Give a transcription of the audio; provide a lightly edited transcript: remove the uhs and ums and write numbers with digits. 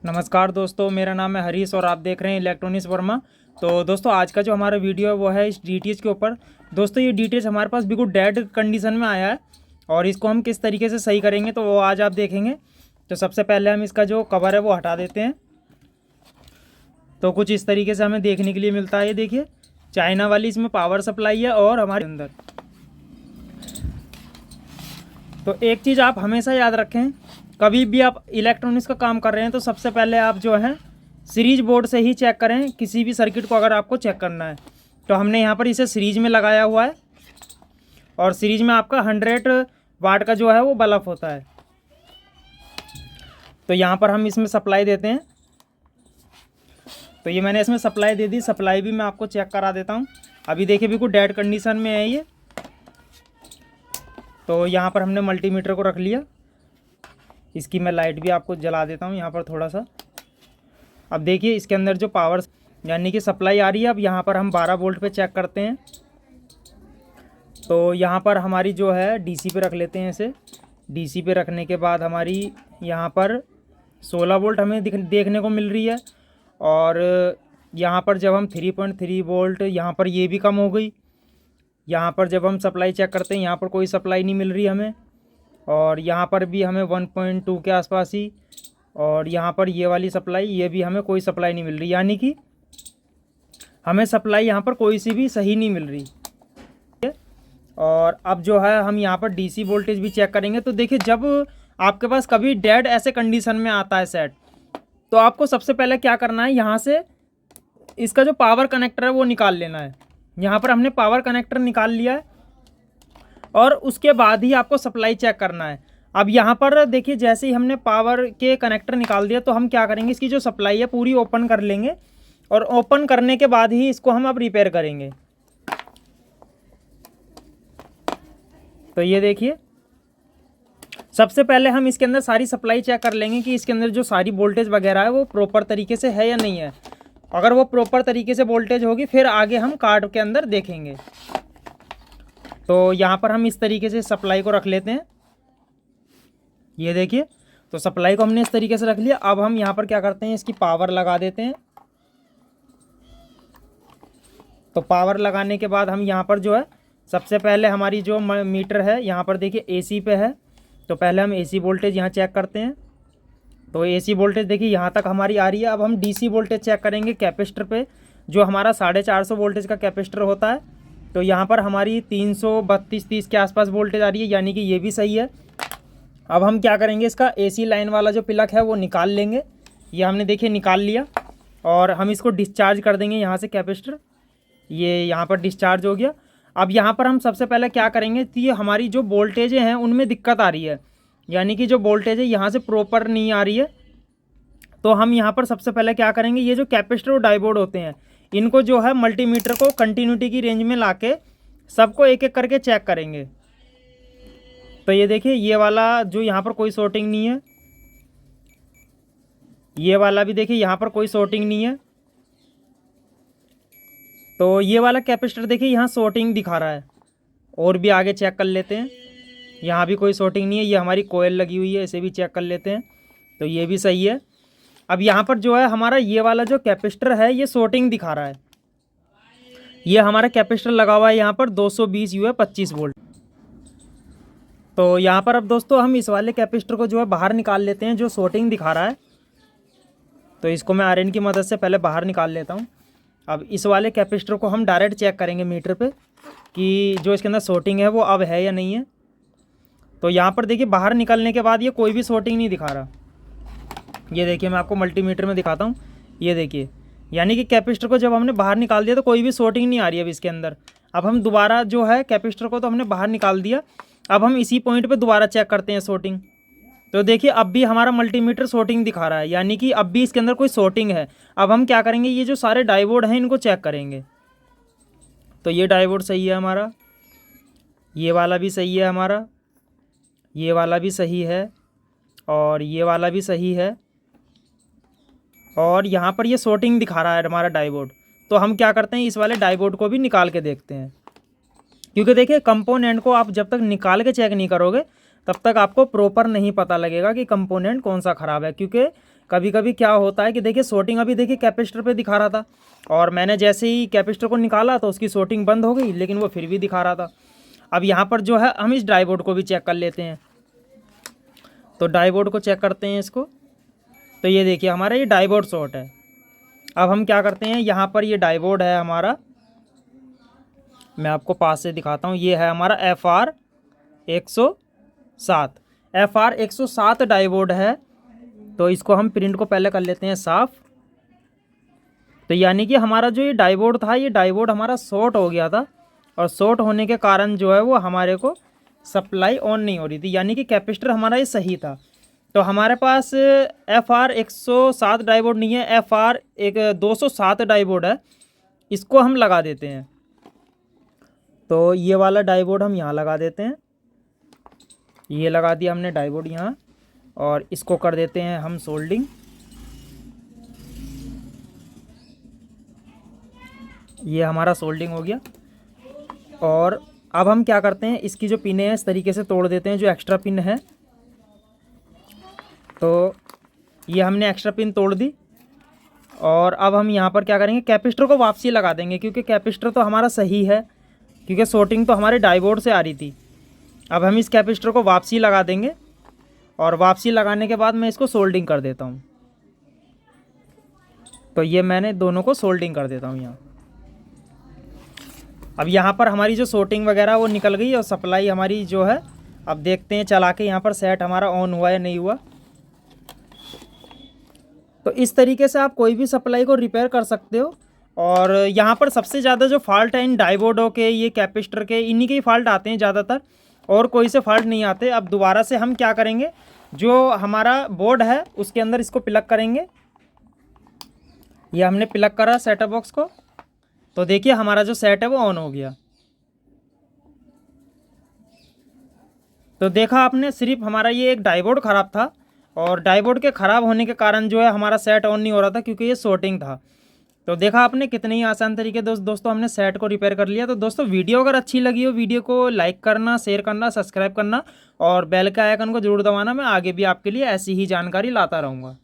नमस्कार दोस्तों, मेरा नाम है हरीश और आप देख रहे हैं इलेक्ट्रॉनिक्स वर्मा। तो दोस्तों आज का जो हमारा वीडियो है वो है इस डीटीएच के ऊपर। दोस्तों ये डीटीएच हमारे पास बिल्कुल डेड कंडीशन में आया है और इसको हम किस तरीके से सही करेंगे तो वो आज आप देखेंगे। तो सबसे पहले हम इसका जो कवर है वो हटा देते हैं। तो कुछ इस तरीके से हमें देखने के लिए मिलता है। ये देखिए चाइना वाली इसमें पावर सप्लाई है और हमारे अंदर। तो एक चीज़ आप हमेशा याद रखें, कभी भी आप इलेक्ट्रॉनिक्स का काम कर रहे हैं तो सबसे पहले आप जो है सीरीज बोर्ड से ही चेक करें किसी भी सर्किट को अगर आपको चेक करना है। तो हमने यहाँ पर इसे सीरीज में लगाया हुआ है और सीरीज में आपका 100 वाट का जो है वो बल्ब होता है। तो यहाँ पर हम इसमें सप्लाई देते हैं। तो ये मैंने इसमें सप्लाई दे दी। सप्लाई भी मैं आपको चेक करा देता हूँ। अभी देखिए बिल्कुल डेड कंडीशन में है ये। तो यहाँ पर हमने मल्टीमीटर को रख लिया। इसकी मैं लाइट भी आपको जला देता हूँ यहाँ पर थोड़ा सा। अब देखिए इसके अंदर जो पावर यानी कि सप्लाई आ रही है। अब यहाँ पर हम 12 वोल्ट पे चेक करते हैं। तो यहाँ पर हमारी जो है डीसी पे रख लेते हैं इसे। डीसी पे रखने के बाद हमारी यहाँ पर 16 वोल्ट हमें देखने को मिल रही है। और यहाँ पर जब हम 3.3 वोल्ट, यहाँ पर ये भी कम हो गई। यहाँ पर जब हम सप्लाई चेक करते हैं यहाँ पर कोई सप्लाई नहीं मिल रही हमें। और यहाँ पर भी हमें 1.2 के आसपास ही। और यहाँ पर ये वाली सप्लाई, ये भी हमें कोई सप्लाई नहीं मिल रही, यानी कि हमें सप्लाई यहाँ पर कोई सी भी सही नहीं मिल रही। और अब जो है हम यहाँ पर डीसी वोल्टेज भी चेक करेंगे। तो देखिए जब आपके पास कभी डेड ऐसे कंडीशन में आता है सेट, तो आपको सबसे पहले क्या करना है, यहाँ से इसका जो पावर कनेक्टर है वो निकाल लेना है। यहाँ पर हमने पावर कनेक्टर निकाल लिया है और उसके बाद ही आपको सप्लाई चेक करना है। अब यहाँ पर देखिए जैसे ही हमने पावर के कनेक्टर निकाल दिया तो हम क्या करेंगे, इसकी जो सप्लाई है पूरी ओपन कर लेंगे और ओपन करने के बाद ही इसको हम अब रिपेयर करेंगे। तो ये देखिए सबसे पहले हम इसके अंदर सारी सप्लाई चेक कर लेंगे कि इसके अंदर जो सारी वोल्टेज वगैरह है वो प्रॉपर तरीके से है या नहीं है। अगर वो प्रॉपर तरीके से वोल्टेज होगी फिर आगे हम कार्ड के अंदर देखेंगे। तो यहाँ पर हम इस तरीके से सप्लाई को रख लेते हैं। ये देखिए तो सप्लाई को हमने इस तरीके से रख लिया। अब हम यहाँ पर क्या करते हैं, इसकी पावर लगा देते हैं। तो पावर लगाने के बाद हम यहाँ पर जो है सबसे पहले हमारी जो मीटर है यहाँ पर देखिए एसी पे है। तो पहले हम एसी वोल्टेज यहाँ चेक करते हैं। तो एसी वोल्टेज देखिए यहाँ तक हमारी आ रही है। अब हम डीसी वोल्टेज चेक करेंगे कैपेसिटर पे, जो हमारा 450 वोल्टेज का कैपेसिटर होता है। तो यहाँ पर हमारी 332-30 के आसपास वोल्टेज आ रही है, यानी कि ये भी सही है। अब हम क्या करेंगे, इसका एसी लाइन वाला जो प्लग है वो निकाल लेंगे। ये हमने देखिए निकाल लिया और हम इसको डिस्चार्ज कर देंगे यहाँ से कैपेसिटर। ये यहाँ पर डिस्चार्ज हो गया। अब यहाँ पर हम सबसे पहले क्या करेंगे, तो ये हमारी जो वोल्टेजें हैं उनमें दिक्कत आ रही है, यानी कि जो वोल्टेज है यहाँ से प्रॉपर नहीं आ रही है। तो हम यहाँ पर सबसे पहले क्या करेंगे, ये जो कैपेसिटर और डायोड होते हैं इनको जो है मल्टीमीटर को कंटिन्यूटी की रेंज में लाके सबको एक एक करके चेक करेंगे। तो ये देखिए ये वाला जो यहाँ पर कोई शॉर्टिंग नहीं है, ये वाला भी देखिए यहाँ पर कोई शॉर्टिंग नहीं है। तो ये वाला कैपेसिटर देखिए यहाँ शॉर्टिंग दिखा रहा है। और भी आगे चेक कर लेते हैं, यहाँ भी कोई शॉर्टिंग नहीं है। ये हमारी कोयल लगी हुई है, इसे भी चेक कर लेते हैं। तो ये भी सही है। अब यहाँ पर जो है हमारा ये वाला जो कैपेसिटर है ये शॉर्टिंग दिखा रहा है। ये हमारा कैपेसिटर लगा हुआ है यहाँ पर 220 U है 25 वोल्ट। तो यहाँ पर अब दोस्तों हम इस वाले कैपेसिटर को जो है बाहर निकाल लेते हैं, जो शॉर्टिंग दिखा रहा है। तो इसको मैं आयरन की मदद से पहले बाहर निकाल लेता हूँ। अब इस वाले कैपेसिटर को हम डायरेक्ट चेक करेंगे मीटर पे कि जो इसके अंदर शॉर्टिंग है वो अब है या नहीं है। तो यहाँ पर देखिए बाहर निकलने के बाद ये कोई भी शॉर्टिंग नहीं दिखा रहा। ये देखिए मैं आपको मल्टीमीटर में दिखाता हूँ। ये देखिए यानी कि कैपेसिटर को जब हमने बाहर निकाल दिया तो कोई भी शॉर्टिंग नहीं आ रही है अब इसके अंदर। अब हम दोबारा जो है कैपेसिटर को तो हमने बाहर निकाल दिया। अब हम इसी पॉइंट पे दोबारा चेक करते हैं शॉर्टिंग। तो देखिए अब भी हमारा मल्टीमीटर शॉर्टिंग दिखा रहा है, यानी कि अब भी इसके अंदर कोई शॉर्टिंग है। अब हम क्या करेंगे, ये जो सारे डायोड हैं इनको चेक करेंगे। तो ये डायोड सही है हमारा, ये वाला भी सही है हमारा, ये वाला भी सही है और ये वाला भी सही है। और यहाँ पर ये शॉर्टिंग दिखा रहा है हमारा डायोड। तो हम क्या करते हैं, इस वाले डायोड को भी निकाल के देखते हैं, क्योंकि देखिए कंपोनेंट को आप जब तक निकाल के चेक नहीं करोगे तब तक आपको प्रॉपर नहीं पता लगेगा कि कंपोनेंट कौन सा ख़राब है। क्योंकि कभी कभी क्या होता है कि देखिए शॉर्टिंग अभी देखिए कैपेसिटर पे दिखा रहा था और मैंने जैसे ही कैपेसिटर को निकाला तो उसकी शॉर्टिंग बंद हो गई, लेकिन वो फिर भी दिखा रहा था। अब यहाँ पर जो है हम इस डायोड को भी चेक कर लेते हैं। तो डायोड को चेक करते हैं इसको। तो ये देखिए हमारा ये डायोड शॉर्ट है। अब हम क्या करते हैं, यहाँ पर ये डायोड है हमारा, मैं आपको पास से दिखाता हूँ। ये है हमारा FR107 डायोड है। तो इसको हम प्रिंट को पहले कर लेते हैं साफ़। तो यानी कि हमारा जो ये डायोड था, ये डायोड हमारा शॉर्ट हो गया था और शॉर्ट होने के कारण जो है वो हमारे को सप्लाई ऑन नहीं हो रही थी, यानी कि कैपेसिटर हमारा ये सही था। तो हमारे पास FR107 डायोड नहीं है, FR207 डायोड है। इसको हम लगा देते हैं। तो ये वाला डायोड हम यहाँ लगा देते हैं। ये लगा दिया हमने डायोड यहाँ, और इसको कर देते हैं हम सोल्डिंग। ये हमारा सोल्डिंग हो गया। और अब हम क्या करते हैं, इसकी जो पिन है इस तरीके से तोड़ देते हैं, जो एक्स्ट्रा पिन है। तो ये हमने एक्स्ट्रा पिन तोड़ दी। और अब हम यहाँ पर क्या करेंगे, कैपेसिटर को वापसी लगा देंगे, क्योंकि कैपेसिटर तो हमारा सही है, क्योंकि शॉर्टिंग तो हमारे डायोड से आ रही थी। अब हम इस कैपेसिटर को वापसी लगा देंगे, और वापसी लगाने के बाद मैं इसको सोल्डिंग कर देता हूँ। तो ये मैंने दोनों को सोल्डिंग कर देता हूँ यहाँ। अब यहाँ पर हमारी जो शॉर्टिंग वगैरह वो निकल गई और सप्लाई हमारी जो है, अब देखते हैं चला के यहाँ पर सेट हमारा ऑन हुआ या नहीं हुआ। तो इस तरीके से आप कोई भी सप्लाई को रिपेयर कर सकते हो। और यहाँ पर सबसे ज़्यादा जो फॉल्ट है इन डायोडों के, ये कैपेसिटर के, इन्हीं के ही फॉल्ट आते हैं ज़्यादातर, और कोई से फॉल्ट नहीं आते। अब दोबारा से हम क्या करेंगे, जो हमारा बोर्ड है उसके अंदर इसको प्लग करेंगे। ये हमने प्लग करा सेटअप बॉक्स को। तो देखिए हमारा जो सेट है वो ऑन हो गया। तो देखा आपने, सिर्फ हमारा ये एक डायोड ख़राब था, और डायोड के ख़राब होने के कारण जो है हमारा सेट ऑन नहीं हो रहा था, क्योंकि ये शॉर्टिंग था। तो देखा आपने कितने ही आसान तरीके दोस्तों हमने सेट को रिपेयर कर लिया। तो दोस्तों वीडियो अगर अच्छी लगी हो, वीडियो को लाइक करना, शेयर करना, सब्सक्राइब करना और बेल के आइकन को जरूर दबाना। मैं आगे भी आपके लिए ऐसी ही जानकारी लाता रहूँगा।